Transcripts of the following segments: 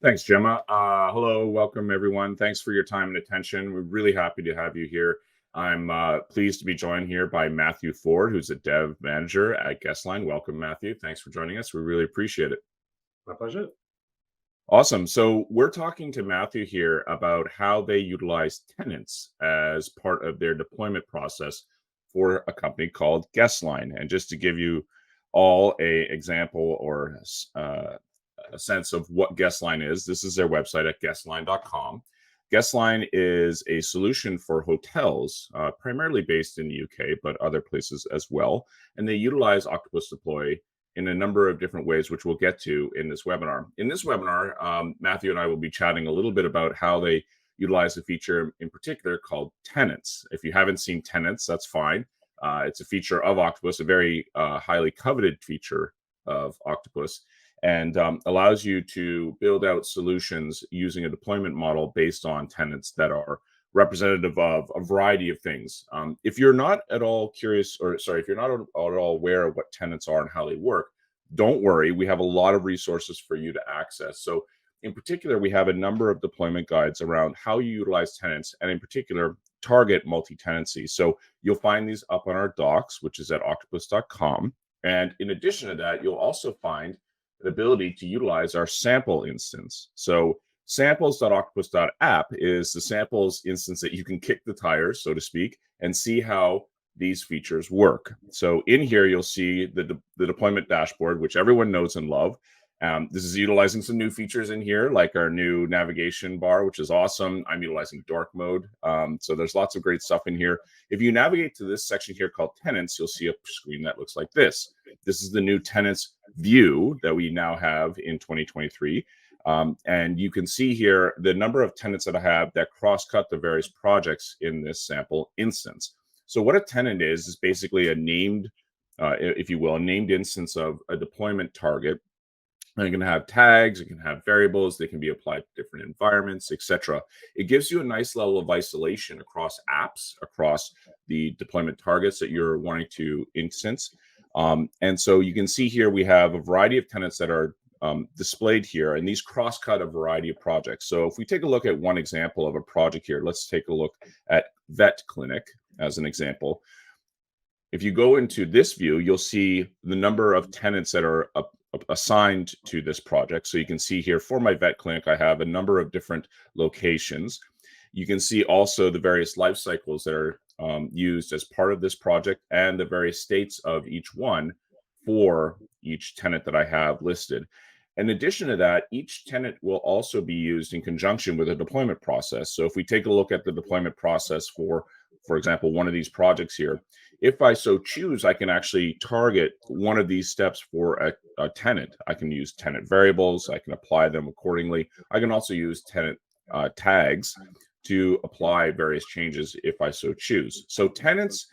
Thanks, Gemma. Hello, welcome everyone. Thanks for your time and attention. We're really happy to have you here. I'm pleased to be joined here by Matthew Ford, who's a dev manager at Guestline. Welcome, Matthew. Thanks for joining us. We really appreciate it. My pleasure. Awesome. So we're talking to Matthew here about how they utilize tenants as part of their deployment process for a company called Guestline. And just to give you all a example or a sense of what Guestline is, this is their website at guestline.com. Guestline is a solution for hotels, primarily based in the UK, but other places as well. And they utilize Octopus Deploy in a number of different ways, which we'll get to in this webinar. In this webinar, Matthew and I will be chatting a little bit about how they utilize a feature in particular called Tenants. If you haven't seen Tenants, that's fine. It's a feature of Octopus, a very highly coveted feature of Octopus, and allows you to build out solutions using a deployment model based on tenants that are representative of a variety of things. If you're not at all curious, or sorry, if you're not at all aware of what tenants are and how they work, don't worry. We have a lot of resources for you to access. So in particular, we have a number of deployment guides around how you utilize tenants, and in particular, target multi-tenancy. So you'll find these up on our docs, which is at octopus.com. And in addition to that, you'll also find the ability to utilize our sample instance. So samples.octopus.app is the samples instance that you can kick the tires, so to speak, and see how these features work. So in here, you'll see the deployment dashboard, which everyone knows and love. This is utilizing some new features in here, like our new navigation bar, which is awesome. I'm utilizing dark mode. So there's lots of great stuff in here. If you navigate to this section here called tenants, you'll see a screen that looks like this. This is the new tenants view that we now have in 2023. And you can see here the number of tenants that I have that cross-cut the various projects in this sample instance. So what a tenant is basically a named, if you will, a named instance of a deployment target. And it can have tags, it can have variables, they can be applied to different environments, etc. It gives you a nice level of isolation across apps, across the deployment targets that you're wanting to instance. And so you can see here we have a variety of tenants that are displayed here, and these cross-cut a variety of projects. So if we take a look at one example of a project here, let's take a look at vet clinic as an example. If you go into this view, you'll see the number of tenants that are assigned to this project. So you can see here for my vet clinic, I have a number of different locations. You can see also the various life cycles that are used as part of this project and the various states of each one for each tenant that I have listed. In addition to that, each tenant will also be used in conjunction with a deployment process. So if we take a look at the deployment process for example, one of these projects here, if I so choose, I can actually target one of these steps for a tenant. I can use tenant variables. I can apply them accordingly. I can also use tenant tags to apply various changes if I so choose. So tenants,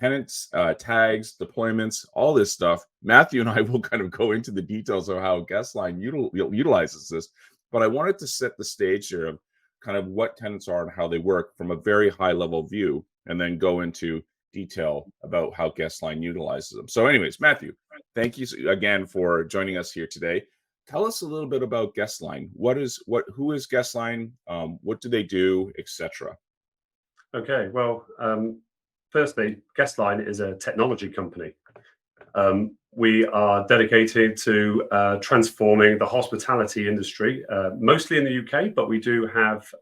tags, deployments, all this stuff. Matthew and I will kind of go into the details of how Guestline utilizes this, but I wanted to set the stage here of kind of what tenants are and how they work from a very high level view, and then go into detail about how Guestline utilizes them. So anyways, Matthew, thank you again for joining us here today. Tell us a little bit about Guestline. Who is Guestline? What do they do, etc.? Okay, well, firstly, Guestline is a technology company. We are dedicated to transforming the hospitality industry, mostly in the UK, but we do have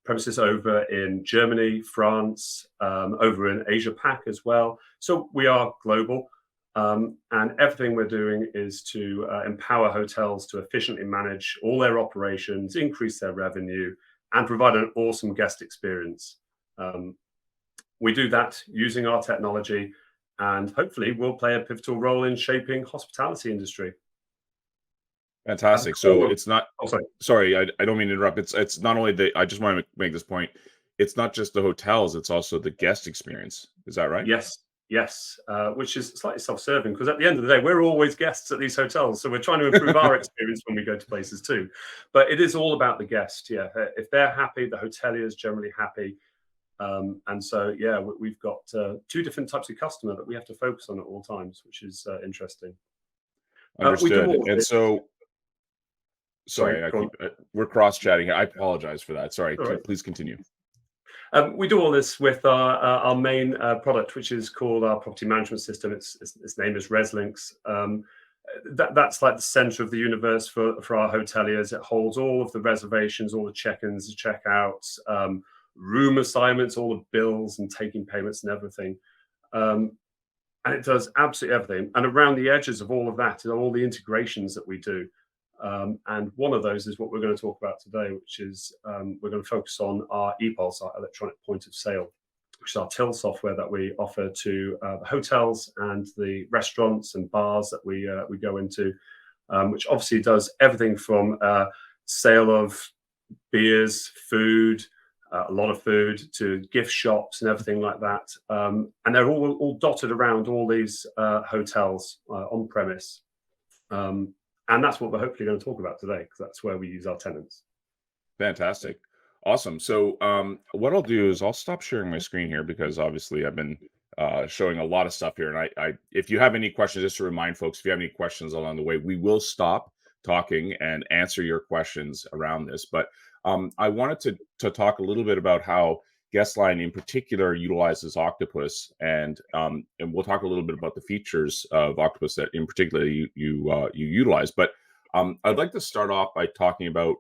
premises over in Germany, France, over in Asia Pac as well. So we are global, and everything we're doing is to empower hotels to efficiently manage all their operations, increase their revenue, and provide an awesome guest experience. We do that using our technology, and hopefully we'll play a pivotal role in shaping hospitality industry. Fantastic. So it's not, sorry, I don't mean to interrupt. It's not only I just want to make this point. It's not just the hotels, it's also the guest experience. Is that right? Yes. Which is slightly self-serving, because at the end of the day, we're always guests at these hotels. So we're trying to improve our experience when we go to places too. But it is all about the guest. Yeah. If they're happy, the hotelier is generally happy. And so, yeah, we've got two different types of customer that we have to focus on at all times, which is interesting. Understood. And so, Sorry, Sorry, I go on. keep we're cross chatting. I apologize for that. Sorry. All right. Please continue. We do all this with our main product, which is called our property management system. Its name is ResLinks. That's like the center of the universe for our hoteliers. It holds all of the reservations, all the check-ins, the check-outs, room assignments, all the bills and taking payments and everything. And it does absolutely everything. And around the edges of all of that are all the integrations that we do. And one of those is what we're going to talk about today, which is we're going to focus on our ePulse, our electronic point of sale, which is our till software that we offer to the hotels and the restaurants and bars that we go into, which obviously does everything from sale of beers, food, a lot of food, to gift shops and everything like that. And they're all dotted around all these hotels on premise. And that's what we're hopefully going to talk about today, because that's where we use our tenants. Fantastic. Awesome. So what I'll do is I'll stop sharing my screen here because obviously I've been showing a lot of stuff here. And I if you have any questions, just to remind folks, if you have any questions along the way, we will stop talking and answer your questions around this. But I wanted to talk a little bit about how Guestline in particular utilizes Octopus, and we'll talk a little bit about the features of Octopus that in particular you utilize. But I'd like to start off by talking about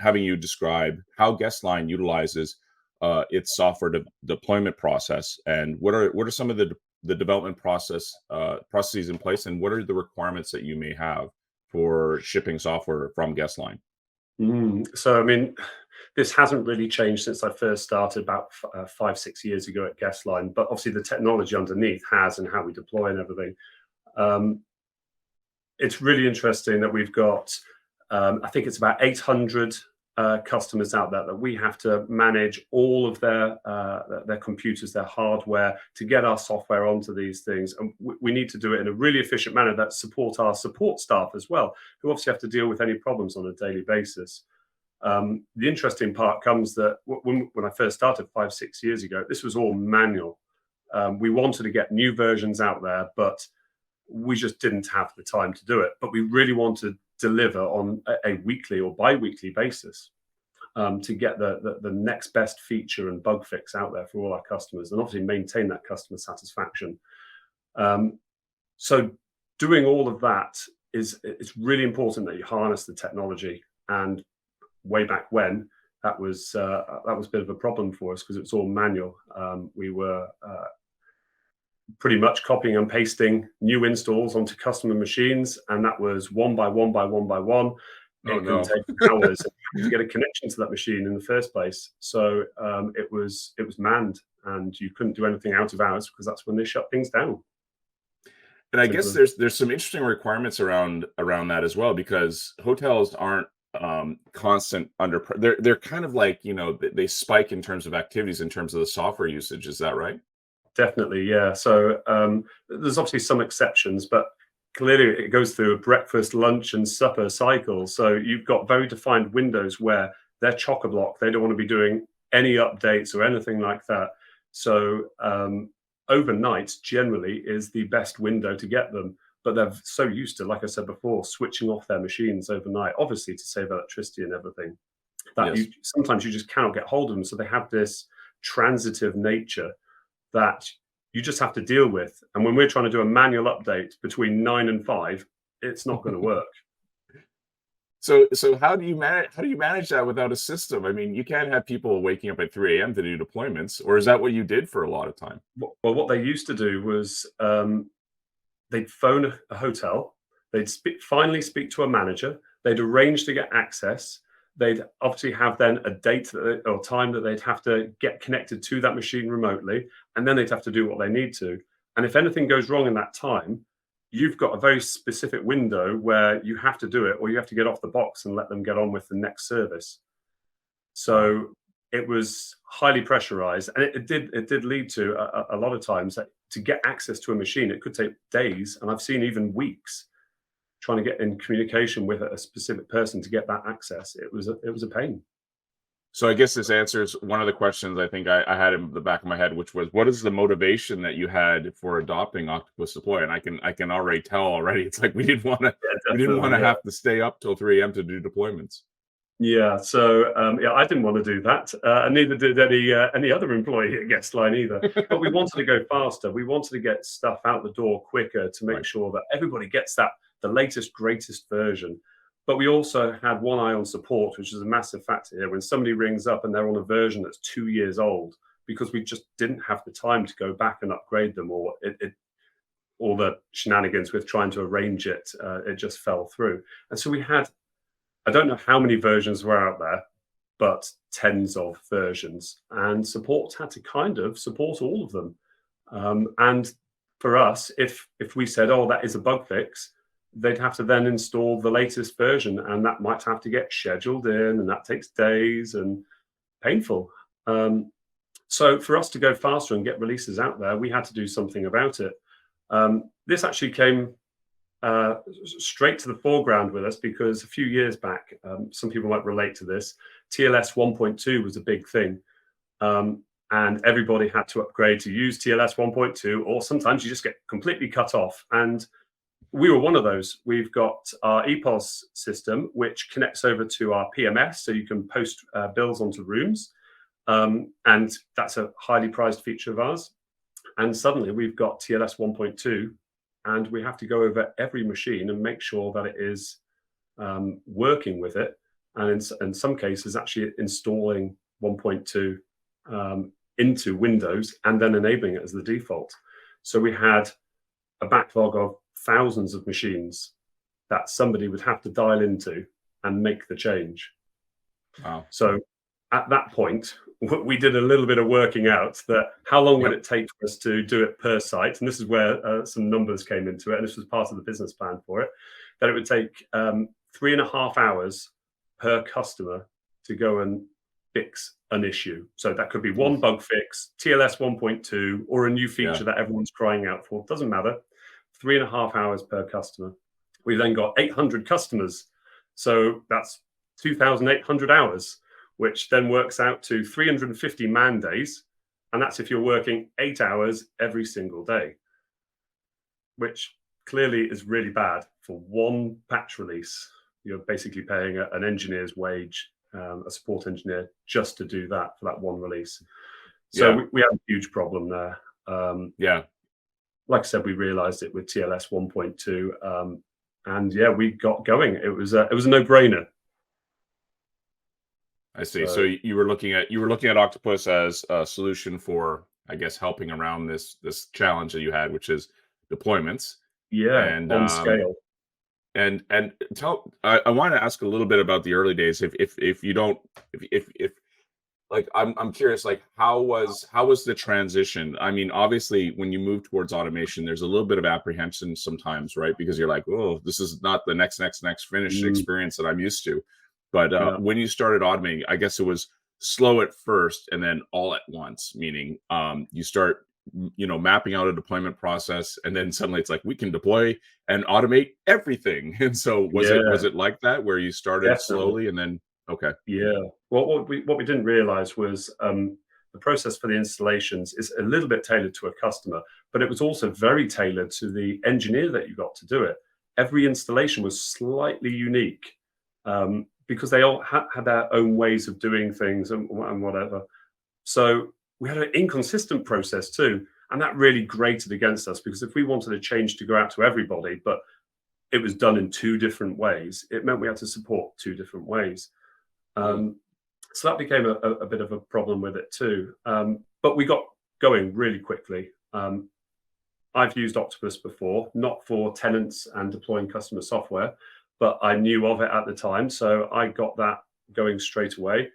having you describe how Guestline utilizes its software deployment process, and what are some of the development processes in place, and what are the requirements that you may have for shipping software from Guestline? So, I mean, this hasn't really changed since I first started about 5-6 years ago at Guestline, but obviously the technology underneath has, and how we deploy and everything. It's really interesting that we've got, I think it's about 800 customers out there that we have to manage all of their computers, their hardware, to get our software onto these things. And we need to do it in a really efficient manner that support our support staff as well, who obviously have to deal with any problems on a daily basis. The interesting part comes that when I first started 5-6 years ago, this was all manual. We wanted to get new versions out there, but we just didn't have the time to do it. But we really want to deliver on a weekly or bi-weekly basis to get the next best feature and bug fix out there for all our customers, and obviously maintain that customer satisfaction. So doing all of that it's really important that you harness the technology. And way back when, that was a bit of a problem for us, because it's all manual. We were pretty much copying and pasting new installs onto customer machines, and that was one by one by one by one. It can take hours to get a connection to that machine in the first place. So it was manned, and you couldn't do anything out of hours, because that's when they shut things down. And I guess there's some interesting requirements around that as well, because hotels aren't constant under they're kind of like, they spike in terms of activities, in terms of the software usage. Is that right? Definitely, yeah. So there's obviously some exceptions, but clearly it goes through a breakfast, lunch, and supper cycle. So you've got very defined windows where they're chock-a-block. They don't want to be doing any updates or anything like that. So overnight generally is the best window to get them. But they're so used to, like I said before, switching off their machines overnight, obviously to save electricity and everything, that Yes. sometimes you just cannot get hold of them. So they have this transitive nature that you just have to deal with. And when we're trying to do a manual update between 9 and 5, it's not going to work. So how do you manage that without a system? I mean, you can't have people waking up at 3 a.m. to do deployments, or is that what you did for a lot of time? Well, what they used to do was they'd phone a hotel, they'd finally speak to a manager, they'd arrange to get access. They'd obviously have then a date or time that they'd have to get connected to that machine remotely, and then they'd have to do what they need to. And if anything goes wrong in that time, you've got a very specific window where you have to do it, or you have to get off the box and let them get on with the next service. So it was highly pressurized, and it did lead to a lot of times that to get access to a machine, it could take days, and I've seen even weeks, trying to get in communication with a specific person to get that access. It was a pain. So I guess this answers one of the questions I think I had in the back of my head, which was, what is the motivation that you had for adopting Octopus Deploy? And I can already tell already. It's like Yeah, we didn't want definitely. to Yeah. have to stay up till 3 a.m. to do deployments. Yeah, so yeah, I didn't want to do that, and neither did any other employee at Guestline either. But we wanted to go faster. We wanted to get stuff out the door quicker to make Right. sure that everybody gets the latest, greatest version. But we also had one eye on support, which is a massive factor here. When somebody rings up and they're on a version that's 2 years old, because we just didn't have the time to go back and upgrade them, or all the shenanigans with trying to arrange it, it just fell through. And so we had, I don't know how many versions were out there, but tens of versions, and support had to kind of support all of them. And for us, if we said, "Oh, that is a bug fix," they'd have to then install the latest version, and that might have to get scheduled in, and that takes days and painful. So for us to go faster and get releases out there, we had to do something about it. This actually came uh, straight to the foreground with us because a few years back, some people might relate to this. TLS 1.2 was a big thing, and everybody had to upgrade to use TLS 1.2, or sometimes you just get completely cut off. And we were one of those. We've got our EPOS system, which connects over to our PMS, so you can post bills onto rooms, and that's a highly prized feature of ours. And suddenly we've got TLS 1.2, and we have to go over every machine and make sure that it is working with it, and in some cases actually installing 1.2 into Windows and then enabling it as the default. So we had a backlog of thousands of machines that somebody would have to dial into and make the change. Wow. So at that point, we did a little bit of working out that how long would Yep. it take for us to do it per site, and this is where some numbers came into it, and this was part of the business plan for it, that it would take 3.5 hours per customer to go and fix an issue. So that could be one Oof. bug fix, TLS 1.2, or a new Yeah. feature that everyone's crying out for. Doesn't matter. 3.5 hours per customer. We then got 800 customers, so that's 2,800 hours, which then works out to 350 man days. And that's if you're working 8 hours every single day, which clearly is really bad for one patch release. You're basically paying an engineer's wage, a support engineer, just to do that for that one release. So Yeah. we have a huge problem there. Yeah. Like I said, we realized it with TLS 1.2. And yeah, we got going. It was a no-brainer. I see. So So you were looking at Octopus as a solution for, I guess, helping around this challenge that you had, which is deployments. yeah, And on scale. and tell I want to ask a little bit about the early days. If you don't, if like I'm curious, like how was the transition? I mean, obviously when you move towards automation, there's a little bit of apprehension sometimes, right? Because you're like, oh, this is not the next finished Mm, experience that I'm used to. But yeah, when you started automating, I guess it was slow at first and then all at once, meaning you start mapping out a deployment process, and then suddenly it's like we can deploy and automate everything. And so was yeah, it like that where you started definitely. slowly and then okay. Yeah. Well, what we didn't realize was the process for the installations is a little bit tailored to a customer, but it was also very tailored to the engineer that you got to do it. Every installation was slightly unique, because they all had their own ways of doing things and whatever. So we had an inconsistent process too, and that really grated against us because if we wanted a change to go out to everybody, but it was done in two different ways, it meant we had to support two different ways. Mm. Um, so that became a bit of a problem with it too. But we got going really quickly. I've used Octopus before, not for tenants and deploying customer software, but I knew of it at the time. So I got that going straight away.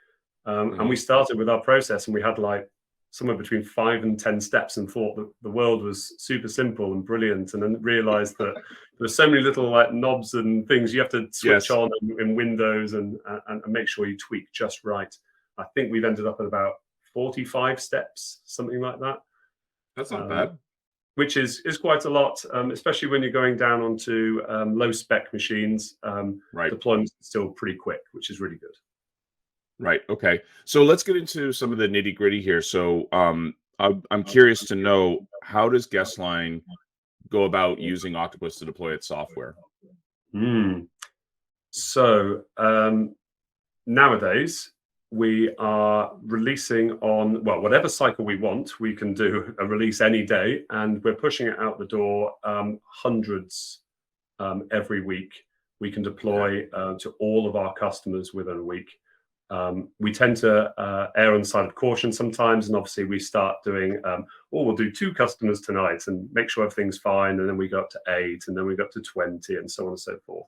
And we Mhm. started with our process, and we had like somewhere between 5 and 10 steps, and thought that the world was super simple and brilliant. And then realized that there were so many little like knobs and things you have to switch Yes, on in Windows and make sure you tweak just right. I think we've ended up at about 45 steps, something like that, that's not um, bad. which is quite a lot, especially when you're going down onto low spec machines. Right. Deployment's still pretty quick, which is really good. Right. Okay. So let's get into some of the nitty gritty here. So I'm curious to know, how does Guestline go about using Octopus to deploy its software? Hmm. So nowadays we are releasing on, well, whatever cycle we want. We can do a release any day, and we're pushing it out the door, hundreds every week. We can Okay. deploy to all of our customers within a week. We tend to err on the side of caution sometimes, and obviously we start doing, we'll do 2 customers tonight and make sure everything's fine, and then we go up to 8, and then we go up to 20, and so on and so forth.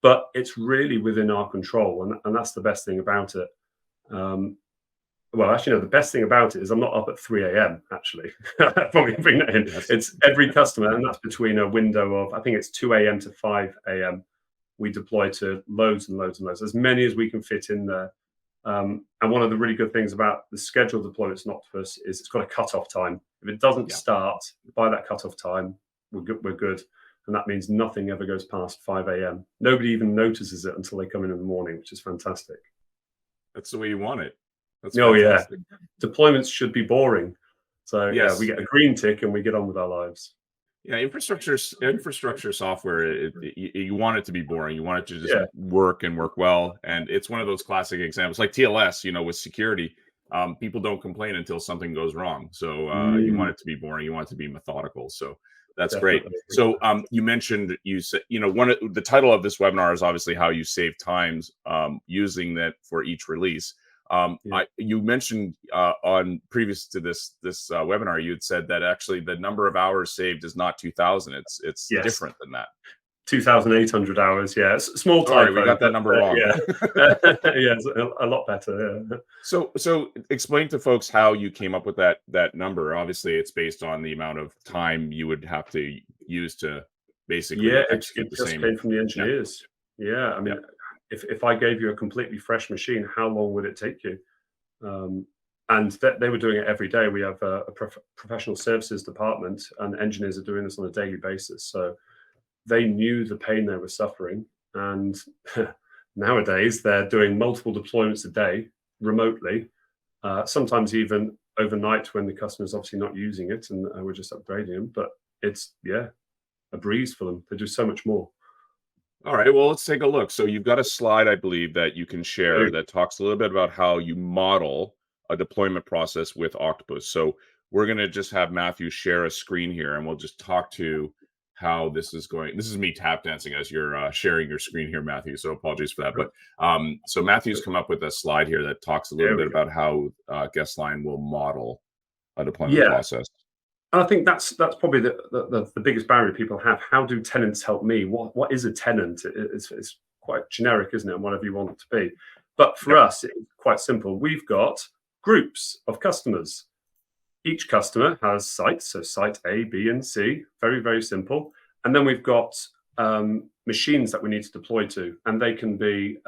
But it's really within our control, and that's the best thing about it. Um, well, actually, no, the best thing about it is I'm not up at 3 a.m. Actually, probably bring that in. Yes. It's every customer, and that's between a window of, I think it's 2 a.m. to 5 a.m. We deploy to loads and loads and loads, as many as we can fit in there. And one of the really good things about the scheduled deployments in Octopus is it's got a cutoff time. If it doesn't Yeah. start by that cutoff time, we're good. We're good. And that means nothing ever goes past 5 a.m. Nobody even notices it until they come in the morning, which is fantastic. That's the way you want it. That's Oh yeah, fantastic. deployments should be boring. So yeah, we Yes. get a green tick and we get on with our lives. Yeah, infrastructure software, you want it to be boring. You want it to just Yeah, work and work well. And it's one of those classic examples, like TLS, with security. People don't complain until something goes wrong. So you want mm, it to be boring. You want it to be methodical. So that's great. definitely. So you mentioned, you said, one of the title of this webinar is obviously how you save times using that for each release. Yeah. You mentioned on previous to this webinar, you had said that actually the number of hours saved is not 2,000. It's Yes. different than that. 2,800 hours. Yeah, it's a small Sorry, we typo, got that but number wrong. yeah, yeah, it's a lot better. Yeah. So explain to folks how you came up with that number. Obviously, it's based on the amount of time you would have to use to Yeah, basically it execute the just same. came from the Yeah, engineers. Yeah, I yeah. mean, if I gave you a completely fresh machine, how long would it take you? Um, and they were doing it every day. We have a professional services department, and engineers are doing this on a daily basis. So they knew the pain they were suffering. And nowadays, they're doing multiple deployments a day remotely, sometimes even overnight when the customer's obviously not using it and we're just upgrading them. But it's, yeah, a breeze for them. They do so much more. All right, well, let's take a look. So you've got a slide, I believe, that you can share So, that talks a little bit about how you model a deployment process with Octopus. So we're going to just have Matthew share a screen here, and we'll just talk to how this is going. This is me tap dancing as you're sharing your screen here, Matthew. So apologies for that. But so Matthew's come up with a slide here that talks a little there we bit go. about how Guestline will model a deployment Yeah, process. and I think that's probably the biggest barrier people have. How do tenants help me? What is a tenant? It's quite generic, isn't it? And whatever you want it to be. But for Yep. us, it's quite simple. We've got groups of customers. Each customer has sites, so site A, B, and C. Very, very simple. And then we've got machines that we need to deploy to, and they can be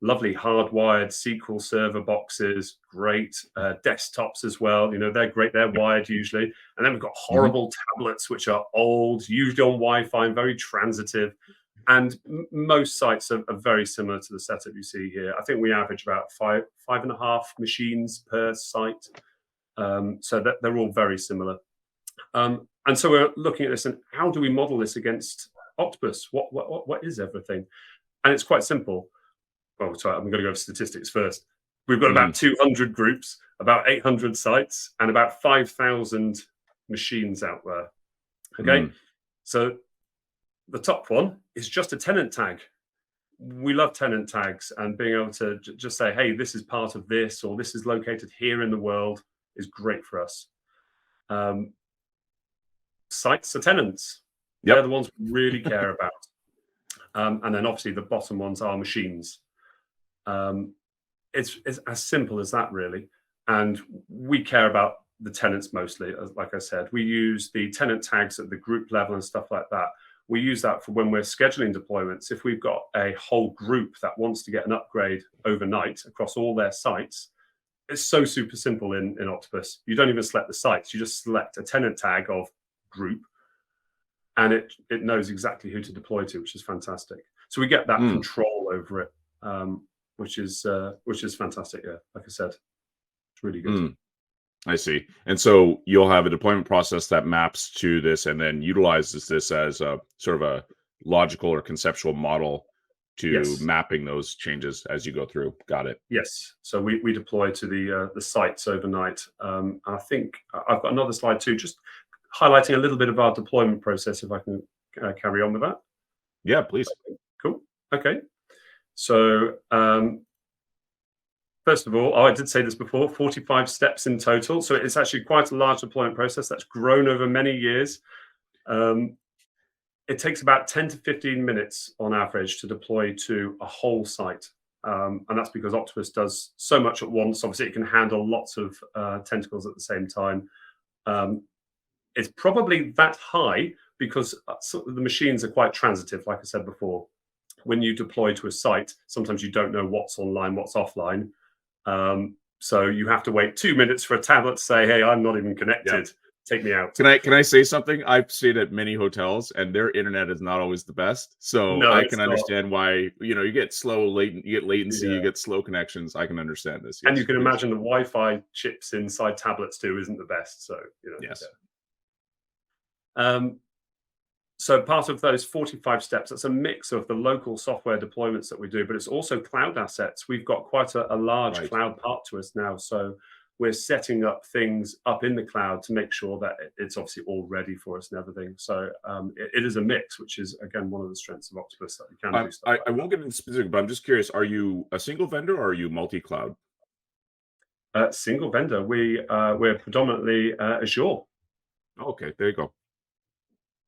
lovely hardwired SQL Server boxes, great desktops as well. They're great. They're Yep. wired usually. And then we've got Mhm. horrible tablets, which are old, usually on Wi-Fi, and very transitive. And most sites are very similar to the setup you see here. I think we average about five and a half machines per site. So that they're all very similar. And so we're looking at this and how do we model this against Octopus? What is everything? And it's quite simple. Oh, sorry, I'm going to go to statistics first. We've got about Mm. 200 groups, about 800 sites, and about 5,000 machines out there. Okay, Mm. so the top one is just a tenant tag. We love tenant tags and being able to just say, hey, this is part of this, or this is located here in the world is great for us. Um, Sites are tenants. They're Yep. the ones we really care about. And then obviously the bottom ones are machines. Um, it's as simple as that, really. And we care about the tenants mostly. Like I said, we use the tenant tags at the group level and stuff like that. We use that for when we're scheduling deployments. If we've got a whole group that wants to get an upgrade overnight across all their sites, it's so super simple in Octopus. You don't even select the sites. You just select a tenant tag of group, and it knows exactly who to deploy to, which is fantastic. So we get that Mm. control over it. which is fantastic. Yeah, like I said, it's really good. Mm, I see. And so you'll have a deployment process that maps to this and then utilizes this as a sort of a logical or conceptual model to Yes, mapping those changes as you go through. Got it. yes. So we deploy to the sites overnight. I think I've got another slide too, just highlighting a little bit of our deployment process. If I can carry on with that. Yeah, please. Cool. Okay. So first of all, I did say this before, 45 steps in total. So it's actually quite a large deployment process that's grown over many years. It takes about 10 to 15 minutes on average to deploy to a whole site. And that's because Octopus does so much at once. Obviously, it can handle lots of tentacles at the same time. It's probably that high because the machines are quite transitive, like I said before. When you deploy to a site, sometimes you don't know what's online, what's offline. So you have to wait 2 minutes for a tablet to say, "Hey, I'm not even connected. Yep. Take me out." Can I say something? I've stayed at many hotels and their internet is not always the best. So No, I it's can not. understand why, you get you get latency, you Yeah. get slow connections. I can understand this. And you Yes, can please. imagine the Wi-Fi chips inside tablets too isn't the best. So, Yes. yeah. So part of those 45 steps, that's a mix of the local software deployments that we do, but it's also cloud assets. We've got quite a large Right. cloud part to us now. So we're setting up things up in the cloud to make sure that it's obviously all ready for us and everything. So it is a mix, which is, again, one of the strengths of Octopus, that we can do stuff I like won't get into specific, but I'm just curious, are you a single vendor or are you multi-cloud? that. Single vendor, we're predominantly Azure. Okay, there you go.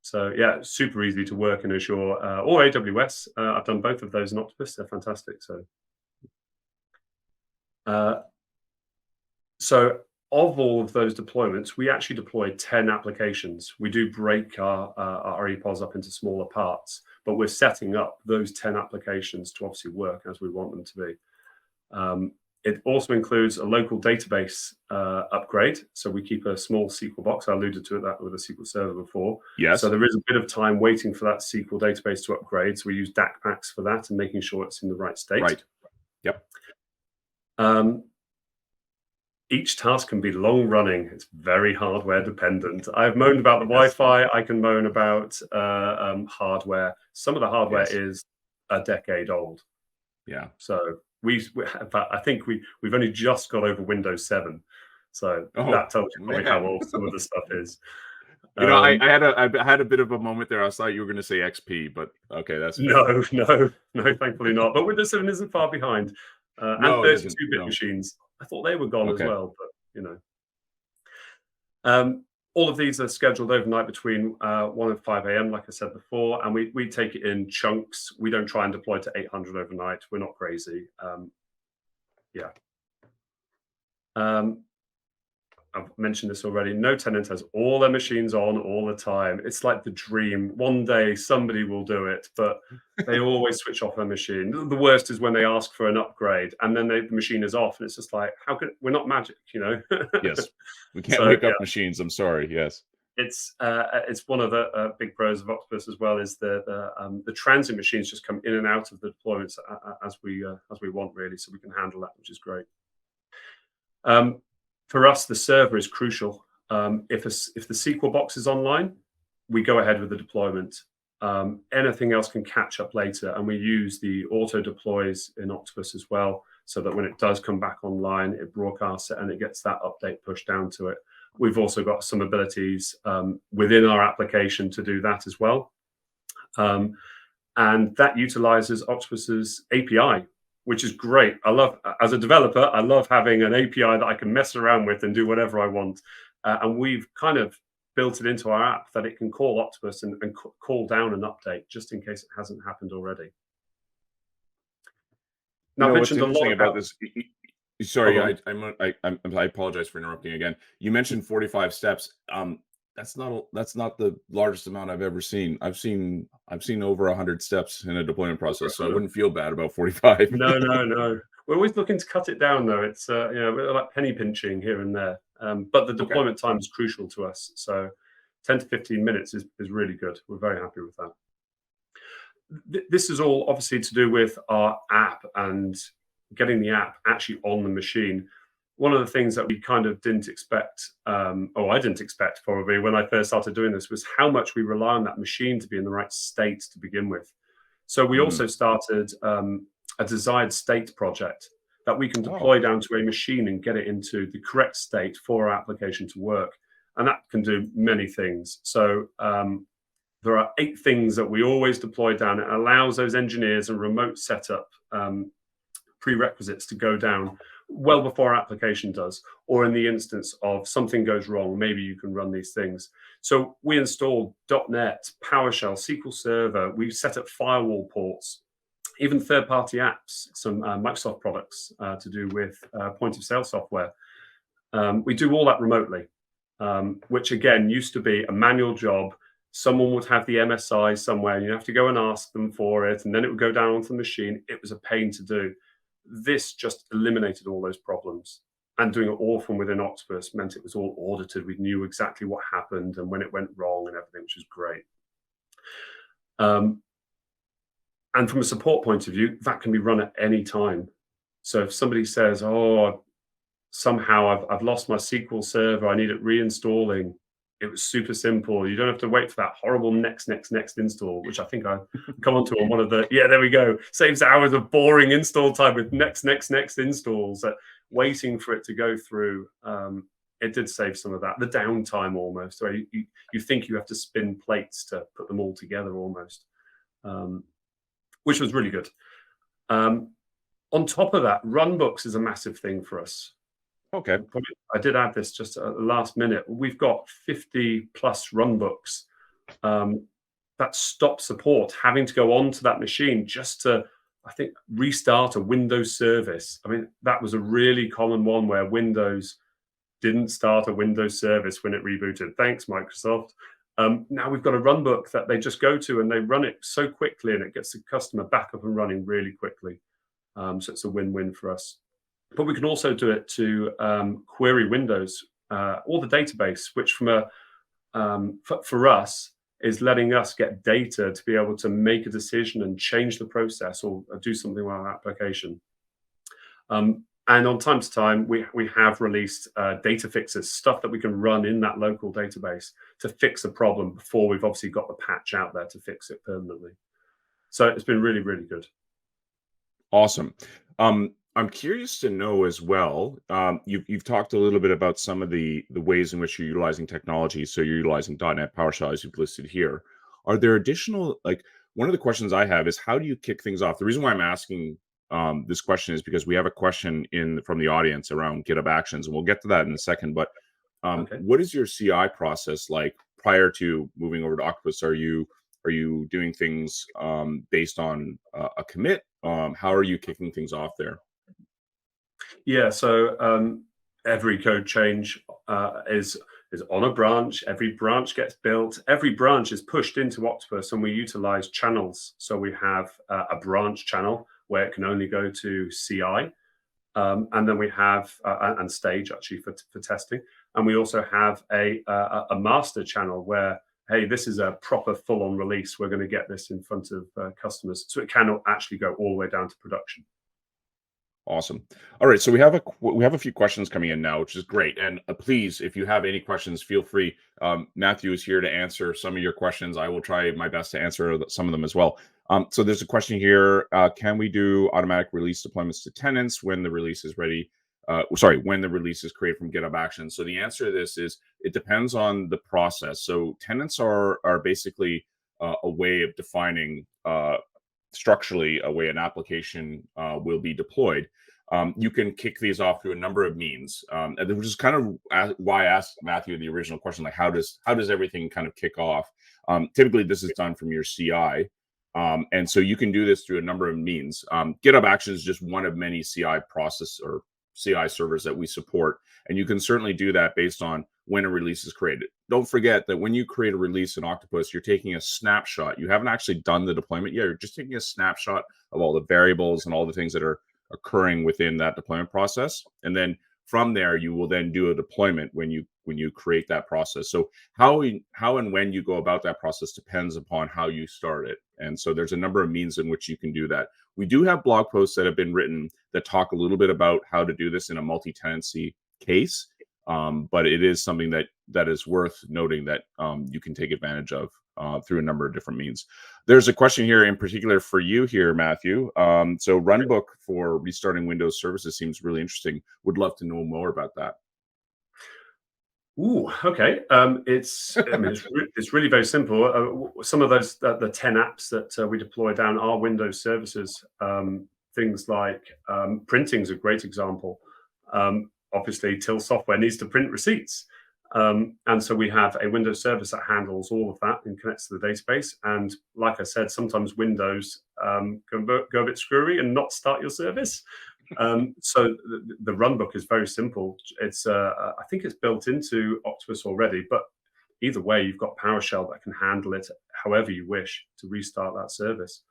So yeah, super easy to work in Azure or AWS. I've done both of those in Octopus. They're fantastic. Uh, so of all of those deployments, we actually deploy 10 applications. We do break our EPOS up into smaller parts, but we're setting up those 10 applications to obviously work as we want them to be. It also includes a local database upgrade. So we keep a small SQL box. I alluded to that with a SQL Server before. Yes. So there is a bit of time waiting for that SQL database to upgrade. So we use DAC packs for that and making sure it's in the right state. Right. Yep. Each task can be long running. It's very hardware dependent. I've moaned about the Yes. Wi-Fi. I can moan about hardware. Some of the hardware Yes. is a decade old. Yeah. So I think we've only just got over Windows 7. So Oh, that tells you probably how man. old some of the stuff is. I had a bit of a moment there. I thought you were going to say XP, but okay, that's fair. No, thankfully not. But Windows 7 isn't far behind. And No, it isn't. 32-bit No. machines. I thought they were gone as Okay. well, but all of these are scheduled overnight between 1 and 5 a.m., like I said before, and we take it in chunks. We don't try and deploy to 800 overnight. We're not crazy. I've mentioned this already. No tenant has all their machines on all the time. It's like the dream. One day somebody will do it, but they always switch off their machine. The worst is when they ask for an upgrade and then the machine is off, and it's just like, we're not magic, Yes. We can't So, wake up yeah. machines. I'm sorry. Yes. It's one of the big pros of Octopus as well, is the transit machines just come in and out of the deployments as we want, really, so we can handle that, which is great. For us, the server is crucial. If the SQL box is online, we go ahead with the deployment. Anything else can catch up later, and we use the auto deploys in Octopus as well, so that when it does come back online, it broadcasts it and it gets that update pushed down to it. We've also got some abilities within our application to do that as well. And that utilizes Octopus's API, which is great. As a developer, I love having an API that I can mess around with and do whatever I want. And we've kind of built it into our app that it can call Octopus and call down an update just in case it hasn't happened already. Now, What's interesting about this? Sorry, Oh, I apologize for interrupting again. You mentioned 45 steps. That's not the largest amount I've ever seen. I've seen over 100 steps in a deployment process, so I wouldn't feel bad about 45. No. We're always looking to cut it down, though. It's we're like penny pinching here and there. But the Okay. deployment time is crucial to us. So 10 to 15 minutes is really good. We're very happy with that. This is all obviously to do with our app and getting the app actually on the machine. One of the things that we kind of didn't expect, or I didn't expect probably when I first started doing this, was how much we rely on that machine to be in the right state to begin with. So we also started a desired state project that we can deploy down to a machine and get it into the correct state for our application to work. And that can do many things. So there are 8 things that we always deploy down. It allows those engineers and remote setup prerequisites to go down well before our application does, or in the instance of something goes wrong, maybe you can run these things. So we installed .NET, PowerShell, SQL Server. We set up firewall ports, even third-party apps, some Microsoft products to do with point-of-sale software. We do all that remotely, which again used to be a manual job. Someone would have the MSI somewhere, and you have to go and ask them for it, and then it would go down onto the machine. It was a pain to do. This just eliminated all those problems. And doing it all from within Octopus meant it was all audited. We knew exactly what happened and when it went wrong and everything, which was great. And from a support point of view, that can be run at any time. So if somebody says, oh, somehow I've lost my SQL Server, I need it reinstalling, it was super simple. You don't have to wait for that horrible next install, which I think I come onto on one of the, yeah, there we go. Saves hours of boring install time with next installs, waiting for it to go through. It did save some of that, the downtime almost, where you think you have to spin plates to put them all together almost, which was really good. On top of that, runbooks is a massive thing for us. Okay. I did add this just at the last minute. We've got 50 plus runbooks that stop support having to go onto that machine just to, I think, restart a Windows service. I mean, that was a really common one where Windows didn't start a Windows service when it rebooted. Thanks, Microsoft. Now we've got a runbook that they just go to and they run it so quickly and it gets the customer back up and running really quickly. So it's a win-win for us. But we can also do it to query Windows or the database, which from for us is letting us get data to be able to make a decision and change the process or do something with our application. And on time to time, we have released data fixes, stuff that we can run in that local database to fix a problem before we've obviously got the patch out there to fix it permanently. So it's been really, really good. Awesome. I'm curious to know as well, you've talked a little bit about some of the ways in which you're utilizing technology. So you're utilizing .NET, PowerShell, as you've listed here. Are there additional, like, one of the questions I have is, how do you kick things off? The reason why I'm asking this question is because we have a question from the audience around GitHub Actions, and we'll get to that in a second. But what is your CI process like prior to moving over to Octopus? Are you doing things based on a commit? How are you kicking things off there? Yeah, so every code change is on a branch. Every branch gets built. Every branch is pushed into Octopus, and we utilize channels. So we have a branch channel where it can only go to CI, and then we have and stage actually for testing, and we also have a master channel where, hey, this is a proper full-on release. We're going to get this in front of customers, so it can actually go all the way down to production. Awesome. All right, so we have a few questions coming in now, which is great. And please, if you have any questions, feel free. Matthew is here to answer some of your questions. I will try my best to answer some of them as well. So there's a question here: can we do automatic release deployments to tenants when the release is ready? When the release is created from GitHub Actions. So the answer to this is it depends on the process. So tenants are basically a way of defining structurally a way an application will be deployed. You can kick these off through a number of means, which is kind of why I asked Matthew the original question, like how does everything kind of kick off? Typically, this is done from your CI, and so you can do this through a number of means. GitHub Actions is just one of many CI process or CI servers that we support, and you can certainly do that based on when a release is created. Don't forget that when you create a release in Octopus, you're taking a snapshot. You haven't actually done the deployment yet. You're just taking a snapshot of all the variables and all the things that are occurring within that deployment process. And then from there, you will then do a deployment when you create that process. So how and when you go about that process depends upon how you start it. And so there's a number of means in which you can do that. We do have blog posts that have been written that talk a little bit about how to do this in a multi-tenancy case. But it is something that is worth noting that you can take advantage of through a number of different means. There's a question here in particular for you here, Matthew. So Runbook for restarting Windows services seems really interesting. Would love to know more about that. Ooh, okay. It's really very simple. Some of those the 10 apps that we deploy down are Windows services. Things like printing is a great example. Obviously, Till software needs to print receipts. And so we have a Windows service that handles all of that and connects to the database. And like I said, sometimes Windows can go a bit screwy and not start your service. So the runbook is very simple. It's I think it's built into Octopus already, but either way, you've got PowerShell that can handle it however you wish to restart that service.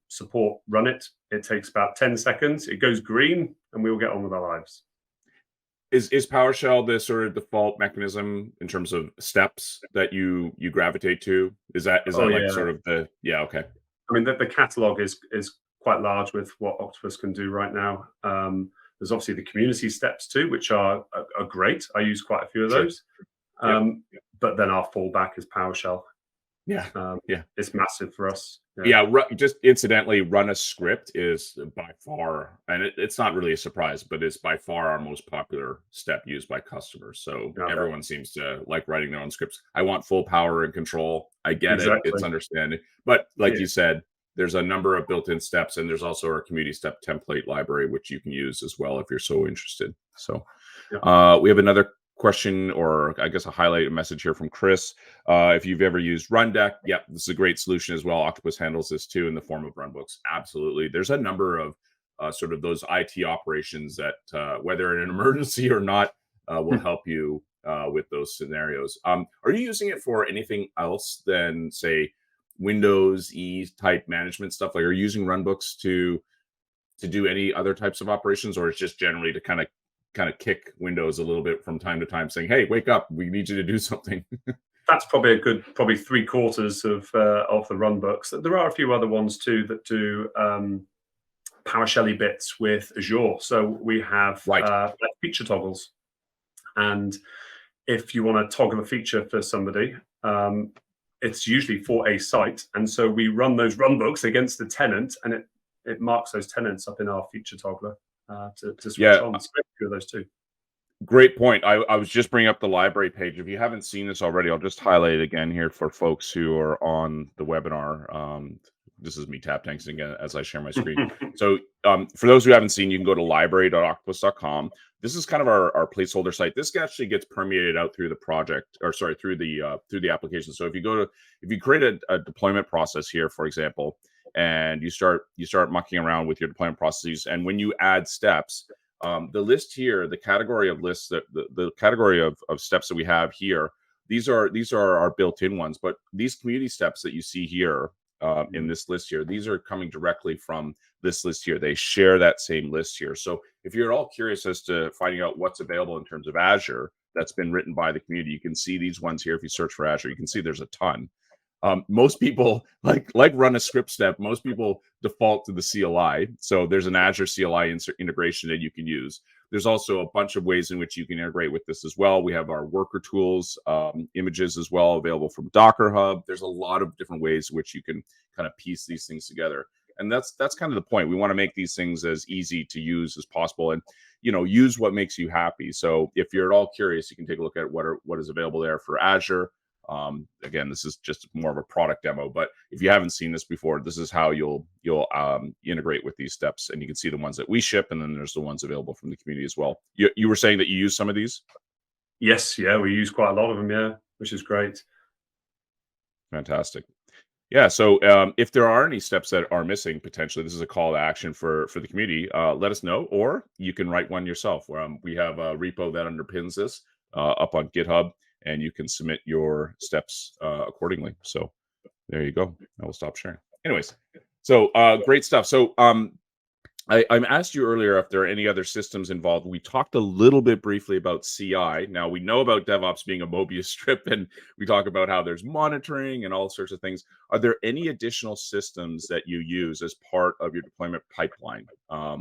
Support, run it. It takes about 10 seconds. It goes green, and we will get on with our lives. Is PowerShell the sort of default mechanism in terms of steps that you gravitate to? Is that like sort of the okay. I mean, the catalog is quite large with what Octopus can do right now. There's obviously the community steps too, which are great. I use quite a few of those. But then our fallback is PowerShell. It's massive for us. Just incidentally, run a script is by far, and it's not really a surprise, but it's by far our most popular step used by customers. So everyone seems to like writing their own scripts. I want full power and control. I get it. It's understanding. But like you said, there's a number of built-in steps, and there's also our community step template library, which you can use as well if you're so interested. So we have another question, or I guess a highlighted message here from Chris. If you've ever used Rundeck, this is a great solution as well. Octopus handles this too in the form of runbooks. Absolutely. There's a number of sort of those IT operations that, whether in an emergency or not, will help you with those scenarios. Are you using it for anything else than, say, Windows E type management stuff? Like, are you using runbooks to do any other types of operations, or it's just generally to kind of kick Windows a little bit from time to time, saying, "Hey, wake up! We need you to do something." That's probably a good, 3/4 of the runbooks. There are a few other ones too that do PowerShelly bits with Azure. So we have feature toggles, and if you want to toggle a feature for somebody, it's usually for a site, and so we run those runbooks against the tenant, and it marks those tenants up in our feature toggler. To switch on. So a few of those too. Great point. I was just bringing up the library page. If you haven't seen this already, I'll just highlight it again here for folks who are on the webinar. This is me tap dancing again as I share my screen. So for those who haven't seen, you can go to library.octopus.com. This is kind of our placeholder site. This actually gets permeated out through the project, or sorry, through the application. So if you create a deployment process here, for example, and you start mucking around with your deployment processes, and when you add steps, the list here, the category of lists, that the category of steps that we have here, these are our built-in ones. But these community steps that you see here in this list here, these are coming directly from this list here. They share that same list here. So if you're at all curious as to finding out what's available in terms of Azure that's been written by the community, you can see these ones here. If you search for Azure, you can see there's a ton. Most people like run a script step. Most people default to the CLI. So there's an Azure CLI integration that you can use. There's also a bunch of ways in which you can integrate with this as well. We have our worker tools, images as well, available from Docker Hub. There's a lot of different ways in which you can kind of piece these things together. And that's kind of the point. We want to make these things as easy to use as possible, and use what makes you happy. So if you're at all curious, you can take a look at what is available there for Azure. Again, this is just more of a product demo, but if you haven't seen this before, this is how you'll integrate with these steps, and you can see the ones that we ship, and then there's the ones available from the community as well. You were saying that you use some of these? Yes, we use quite a lot of them, which is great. Fantastic. Yeah, so if there are any steps that are missing, potentially, this is a call to action for the community. Let us know, or you can write one yourself. We have a repo that underpins this up on GitHub, and you can submit your steps accordingly. So there you go. I will stop sharing. Anyways, so great stuff. So I'm asked you earlier if there are any other systems involved. We talked a little bit briefly about CI. Now we know about DevOps being a Mobius strip, and we talk about how there's monitoring and all sorts of things. Are there any additional systems that you use as part of your deployment pipeline,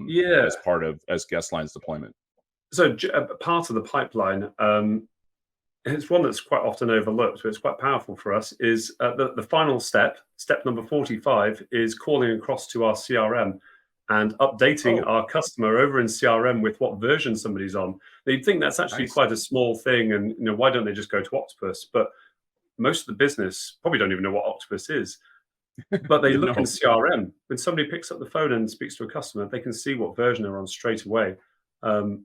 Yeah. as Guestline's deployment? So part of the pipeline, it's one that's quite often overlooked, but it's quite powerful for us, is the final step, step number 45, is calling across to our CRM and updating Oh, our customer over in CRM with what version somebody's on. You'd think that's actually nice. quite a small thing, and why don't they just go to Octopus? But most of the business probably don't even know what Octopus is. But they look in No. CRM. When somebody picks up the phone and speaks to a customer, they can see what version they're on straight away. Um,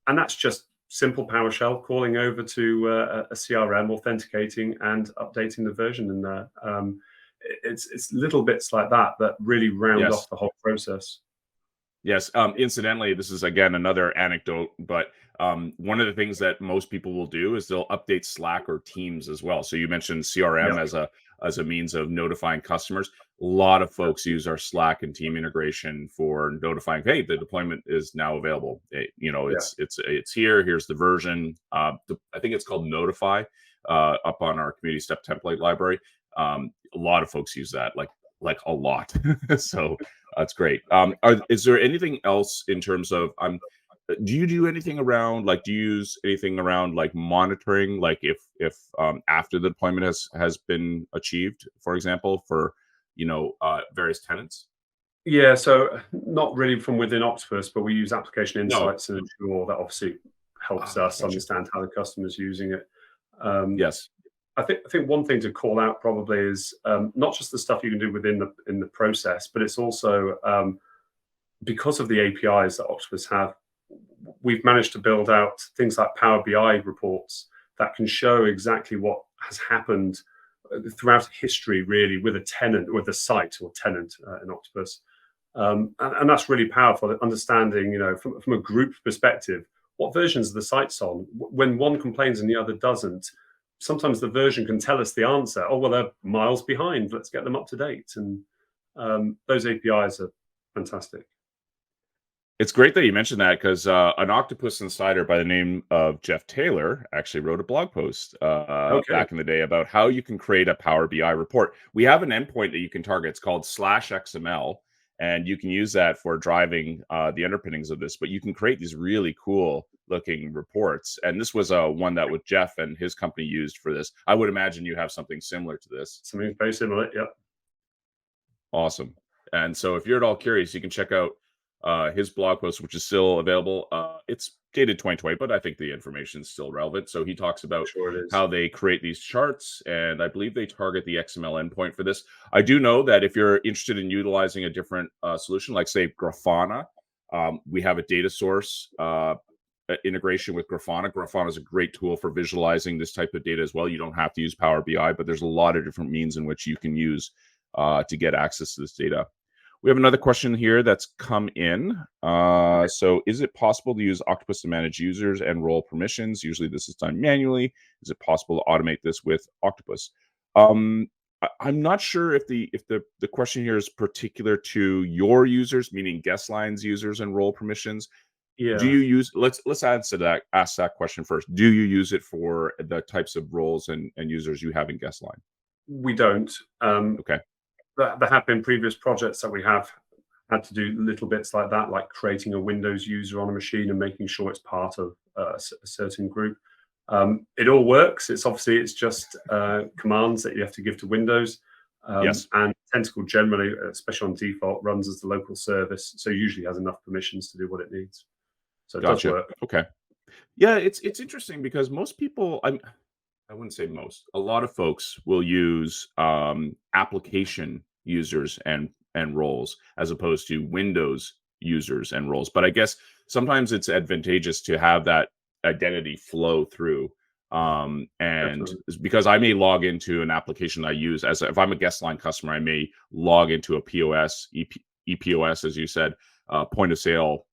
and that's just simple PowerShell calling over to a CRM, authenticating and updating the version in there. It's little bits like that that really round Yes. off the whole process. Yes. Incidentally, this is again another anecdote, but one of the things that most people will do is they'll update Slack or Teams as well. So you mentioned CRM Yeah, as a means of notifying customers. A lot of folks use our Slack and Team integration for notifying, hey, the deployment is now available. yeah, It's here. Here's the version. I think it's called Notify up on our community step template library. A lot of folks use that, like a lot. So that's great. Is there anything else in terms of do you do anything around do you use anything around like monitoring, like if after the deployment has been achieved, for example, for various tenants? yeah. So not really from within Octopus, but we use application No. insights and ensure that obviously helps us Gotcha. understand how the customer's using it. Um, Yes. I think one thing to call out probably is not just the stuff you can do within the process, but it's also because of the APIs that Octopus have, we've managed to build out things like Power BI reports that can show exactly what has happened throughout history, really, with a tenant, with a site or tenant in Octopus. And that's really powerful. Understanding, from a group perspective, what versions of the site's on. When one complains and the other doesn't, sometimes the version can tell us the answer. Oh, well, they're miles behind. Let's get them up to date. And those APIs are fantastic. It's great that you mentioned that because an Octopus insider by the name of Jeff Taylor actually wrote a blog post Okay. back in the day about how you can create a Power BI report. We have an endpoint that you can target. It's called /XML, and you can use that for driving the underpinnings of this. But you can create these really cool looking reports. And this was one that what Jeff and his company used for this. I would imagine you have something similar to this. Something very similar. Yeah. Awesome. And so if you're at all curious, you can check out his blog post, which is still available. It's dated 2020, but I think the information is still relevant. So he talks about Sure it is. how they create these charts, and I believe they target the XML endpoint for this. I do know that if you're interested in utilizing a different solution, like say Grafana, we have a data source integration with Grafana. Grafana is a great tool for visualizing this type of data as well. You don't have to use Power BI, but there's a lot of different means in which you can use to get access to this data. We have another question here that's come in. So is it possible to use Octopus to manage users and role permissions? Usually this is done manually. Is it possible to automate this with Octopus? I'm not sure if the question here is particular to your users, meaning Guestline's users and role permissions. Do Yeah. you use let's answer that, ask that question first. Do you use it for the types of roles and users you have in Guestline? We don't. Okay. There have been previous projects that we have had to do little bits like that, like creating a Windows user on a machine and making sure it's part of a certain group. It all works. It's just commands that you have to give to Windows. Yes. And Tentacle generally, especially on default, runs as the local service, so usually has enough permissions to do what it needs. So it does Gotcha. work. Okay. Yeah, it's interesting because most people, I wouldn't say most, a lot of folks will use application users and roles as opposed to Windows users and roles. But I guess sometimes it's advantageous to have that identity flow through. And Definitely. it's because I may log into an application I use if I'm a Guestline customer, I may log into a POS, EPOS, as you said, point of sale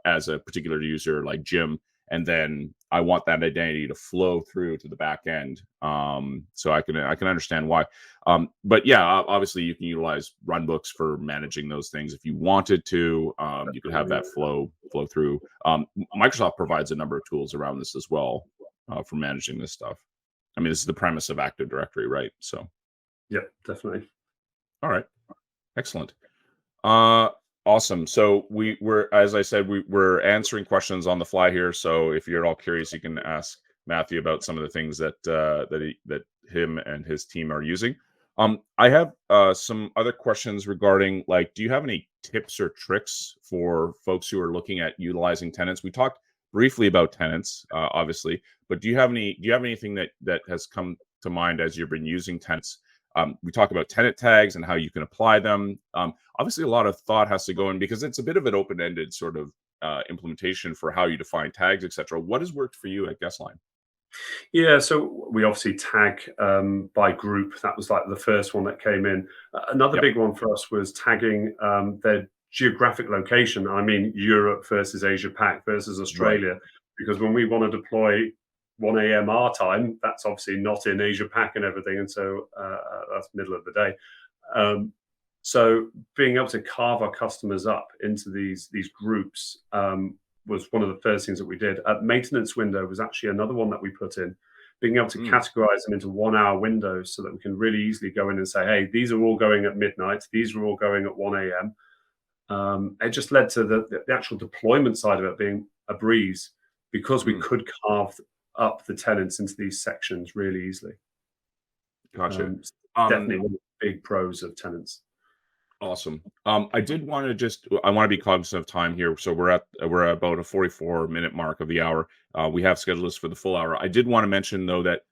as a particular user like Jim, and then I want that identity to flow through to the back end. So I can understand why. But yeah, obviously you can utilize runbooks for managing those things if you wanted to. You could have that flow through. Microsoft provides a number of tools around this as well for managing this stuff. I mean, this is the premise of Active Directory, right? So, yeah, definitely. All right, excellent. Awesome. So we're, as I said, we're answering questions on the fly here. So if you're at all curious, you can ask Matthew about some of the things that that him and his team are using. I have some other questions regarding, like, do you have any tips or tricks for folks who are looking at utilizing Tenants? We talked briefly about Tenants, obviously, but do you have anything that has come to mind as you've been using Tenants? We talk about tenant tags and how you can apply them. Obviously, a lot of thought has to go in because it's a bit of an open-ended sort of implementation for how you define tags, etc. What has worked for you at Guestline? Yeah, so we obviously tag by group. That was like the first one that came in. Another Yep. big one for us was tagging their geographic location. I mean, Europe versus Asia Pac versus Australia, because when we want to deploy 1 a.m. our time, that's obviously not in Asia Pac and everything, and so that's middle of the day. So being able to carve our customers up into these groups was one of the first things that we did. Maintenance window was actually another one that we put in, being able to categorize them into 1 hour windows so that we can really easily go in and say, hey, these are all going at midnight, these are all going at 1 a.m. It just led to the actual deployment side of it being a breeze because we could carve up the tenants into these sections really easily. Gotcha. Definitely one of the big pros of Tenants. Awesome. I did want to I want to be cognizant of time here. So we're about a 44-minute mark of the hour. We have scheduled this for the full hour. I did want to mention, though, that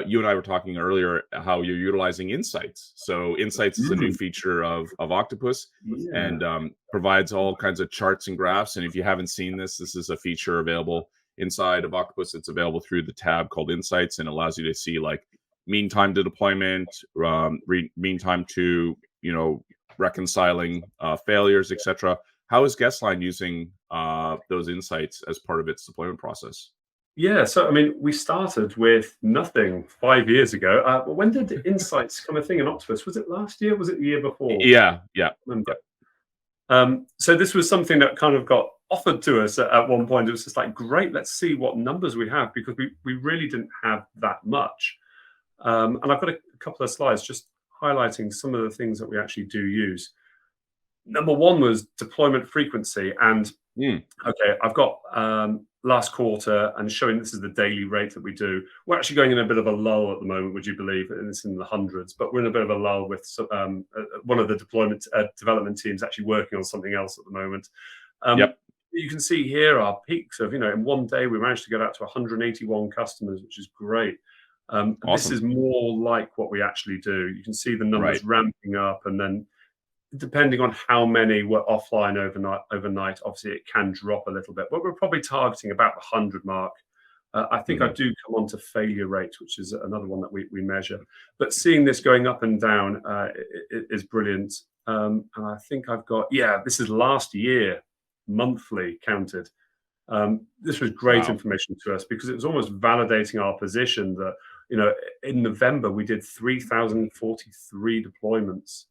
you and I were talking earlier how you're utilizing Insights. So Insights is a new feature of Octopus, and provides all kinds of charts and graphs. And if you haven't seen this is a feature available inside of Octopus. It's available through the tab called Insights, and allows you to see, like, mean time to deployment, mean time to, reconciling failures, etc. How is Guestline using those insights as part of its deployment process? Yeah, so I mean, we started with nothing 5 years ago. When did Insights come a thing in Octopus? Was it last year? Was it the year before? Yeah. So this was something that kind of got offered to us at one point. It was just like, great, let's see what numbers we have, because we really didn't have that much. And I've got a couple of slides just highlighting some of the things that we actually do use. Number one was deployment frequency. And okay, I've got last quarter and showing this is the daily rate that we do. We're actually going in a bit of a lull at the moment, would you believe? And it's in the hundreds, but we're in a bit of a lull with one of the development teams actually working on something else at the moment. You can see here our peaks of, in one day we managed to get out to 181 customers, which is great. Awesome. This is more like what we actually do. You can see the numbers ramping up, and then depending on how many were offline overnight, obviously it can drop a little bit, but we're probably targeting about the 100 mark. I think I do come on to failure rate, which is another one that we measure. But seeing this going up and down is brilliant. And I think I've got, this is last year, monthly counted. This was great information to us because it was almost validating our position that, in November, we did 3,043 deployments.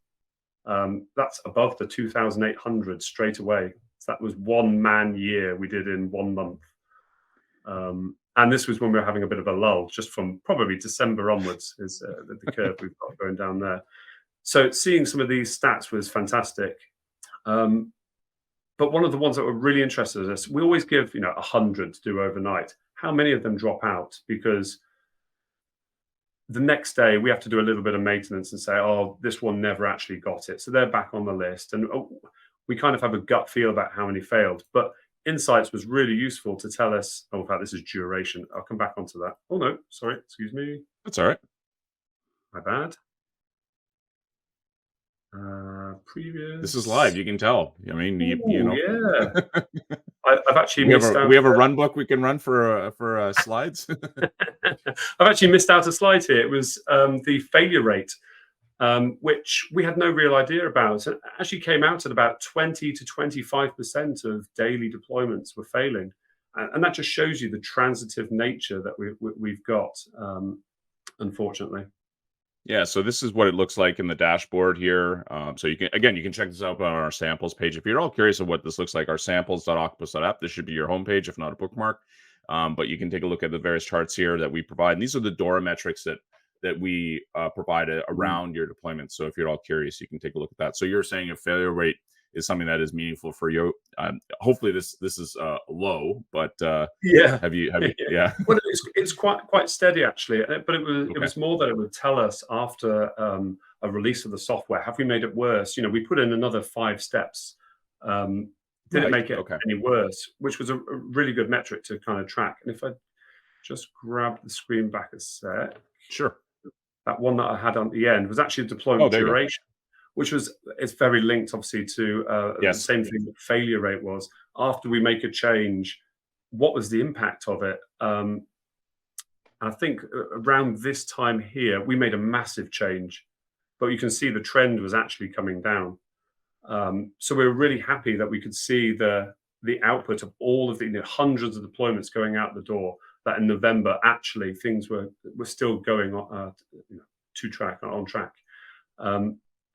That's above the 2,800 straight away. So that was 1 man year we did in 1 month. And this was when we were having a bit of a lull, just from probably December onwards is the curve we've got going down there. So seeing some of these stats was fantastic. But one of the ones that were really interested in us, we always give 100 to do overnight. How many of them drop out? Because the next day we have to do a little bit of maintenance and say, oh, this one never actually got it. So they're back on the list. And we kind of have a gut feel about how many failed. But Insights was really useful to tell us, in fact, this is duration. I'll come back onto that. Oh, no, sorry, excuse me. That's all right. My bad. Previous. This is live. You can tell. I mean, yeah. I've actually missed out. We have a run book we can run for slides. I've actually missed out a slide here. It was the failure rate, which we had no real idea about. It actually came out at about 20 to 25% of daily deployments were failing. And that just shows you the transitive nature that we've got, unfortunately. Yeah, so this is what it looks like in the dashboard here. So you can check this out on our samples page. If you're all curious of what this looks like, our samples.octopus.app, this should be your homepage, if not a bookmark. But you can take a look at the various charts here that we provide. And these are the DORA metrics that we provide around your deployment. So if you're all curious, you can take a look at that. So you're saying a failure rate is something that is meaningful for you. Hopefully this is low, but Yeah. have you yeah. Well, it's quite steady actually, but it Okay. was more that it would tell us after a release of the software, have we made it worse? We put in another 5 steps. Did it Right, make it okay. any worse? Which was a really good metric to kind of track. And if I just grab the screen back a sec, Sure. that one that I had on the end was actually Oh, deployment there you go. duration, which it's very linked obviously to the Yes. same thing that failure rate was. After we make a change, what was the impact of it? I think around this time here, we made a massive change, but you can see the trend was actually coming down. So we were really happy that we could see the output of all of the hundreds of deployments going out the door. That in November, actually things were still going on on track.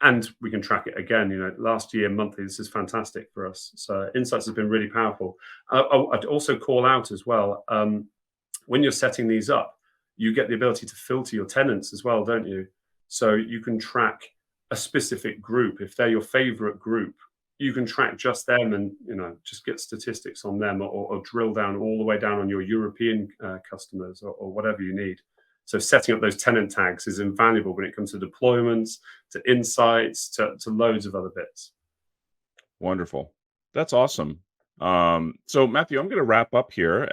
And we can track it again. Last year monthly, this is fantastic for us. So Insights has been really powerful. I'd also call out as well, when you're setting these up, you get the ability to filter your tenants as well, don't you? So you can track a specific group. If they're your favorite group, you can track just them and just get statistics on them, or drill down all the way down on your European customers, or whatever you need. So setting up those tenant tags is invaluable when it comes to deployments, to insights, to loads of other bits. Wonderful. That's awesome. So Matthew, I'm going to wrap up here.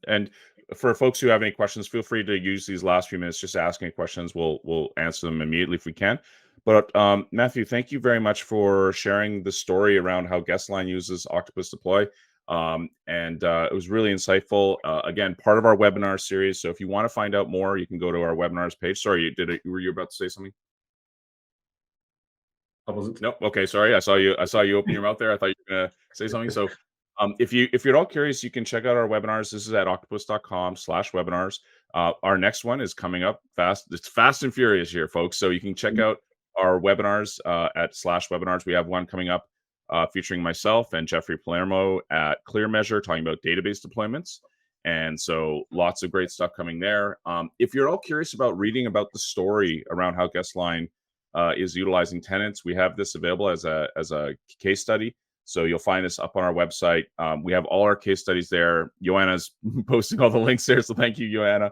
And for folks who have any questions, feel free to use these last few minutes just to ask any questions. We'll answer them immediately if we can. But Matthew, thank you very much for sharing the story around how Guestline uses Octopus Deploy. And it was really insightful. Again, part of our webinar series. So if you want to find out more, you can go to our webinars page. Sorry, were you about to say something? I wasn't. Nope. Okay, sorry. I saw you open your mouth there. I thought you were gonna say something. So if you're all curious, you can check out our webinars. This is at octopus.com/webinars. Our next one is coming up fast. It's fast and furious here, folks. So you can check out our webinars at /webinars. We have one coming up featuring myself and Jeffrey Palermo at ClearMeasure, talking about database deployments. And so lots of great stuff coming there. If you're all curious about reading about the story around how Guestline is utilizing Tenants, we have this available as a case study. So you'll find this up on our website. We have all our case studies there. Joanna's posting all the links there, so thank you, Joanna.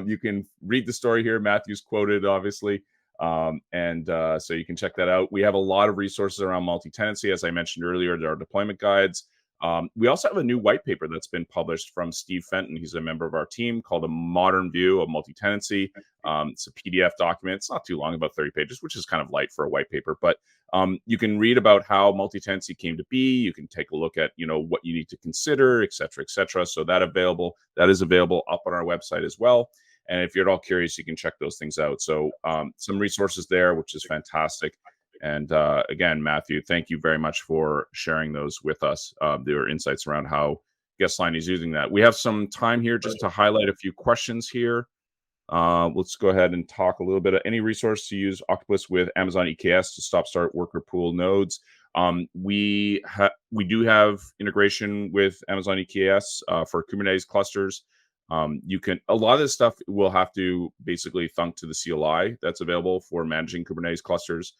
You can read the story here. Matthew's quoted, obviously. So you can check that out. We have a lot of resources around multi-tenancy. As I mentioned earlier, there are deployment guides. We also have a new white paper that's been published from Steve Fenton. He's a member of our team, called A Modern View of Multi-Tenancy. It's a PDF document. It's not too long, about 30 pages, which is kind of light for a white paper. But you can read about how multi-tenancy came to be. You can take a look at what you need to consider, et cetera, et cetera. So that is available up on our website as well. And if you're at all curious, you can check those things out. So some resources there, which is fantastic. And again, Matthew, thank you very much for sharing those with us. There are insights around how Guestline is using that. We have some time here just to highlight a few questions here. Let's go ahead and talk a little bit of any resource to use Octopus with Amazon EKS to stop-start worker pool nodes. We do have integration with Amazon EKS for Kubernetes clusters. A lot of this stuff will have to basically thunk to the CLI that's available for managing Kubernetes clusters.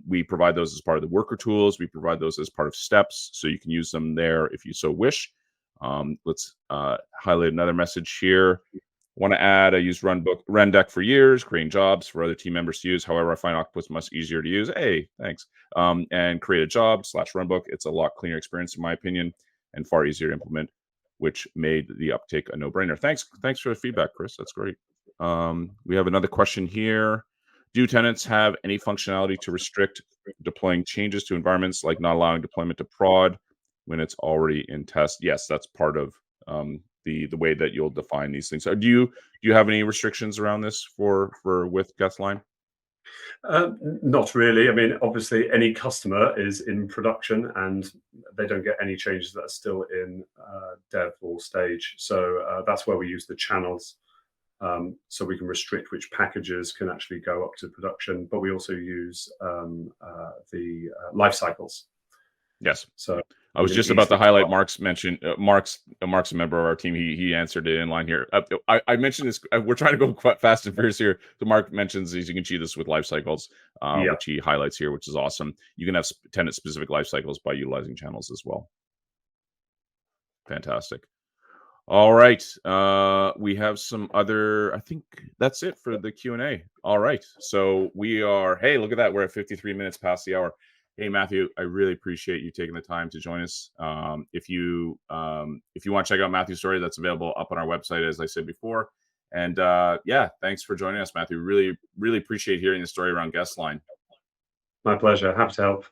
We provide those as part of the worker tools. We provide those as part of steps, so you can use them there if you so wish. Let's highlight another message here. Want to add, I used Rundeck for years, creating jobs for other team members to use. However, I find Octopus much easier to use. Hey, thanks. And create a job /runbook. It's a lot cleaner experience, in my opinion, and far easier to implement, which made the uptake a no-brainer. Thanks for the feedback, Chris. That's great. We have another question here. Do tenants have any functionality to restrict deploying changes to environments, like not allowing deployment to prod when it's already in test? Yes, that's part of the way that you'll define these things. So do you have any restrictions around this with Guestline? Not really. I mean, obviously, any customer is in production and they don't get any changes that are still in dev or stage. So that's where we use the channels. So we can restrict which packages can actually go up to production, but we also use the life cycles. Yes. So I was just about to highlight Mark's mention. Mark's a member of our team. He answered it in line here. I mentioned this. We're trying to go quite fast and furious here. So Mark mentions you can achieve this with life cycles, which he highlights here, which is awesome. You can have tenant specific life cycles by utilizing channels as well. Fantastic. All right. We have some other. I think that's it for the Q&A. All right. So we are. Hey, look at that. We're at 53 minutes past the hour. Hey, Matthew, I really appreciate you taking the time to join us. If you want to check out Matthew's story, that's available up on our website, as I said before. And yeah, thanks for joining us, Matthew. Really, really appreciate hearing the story around Guestline. My pleasure. Happy to help.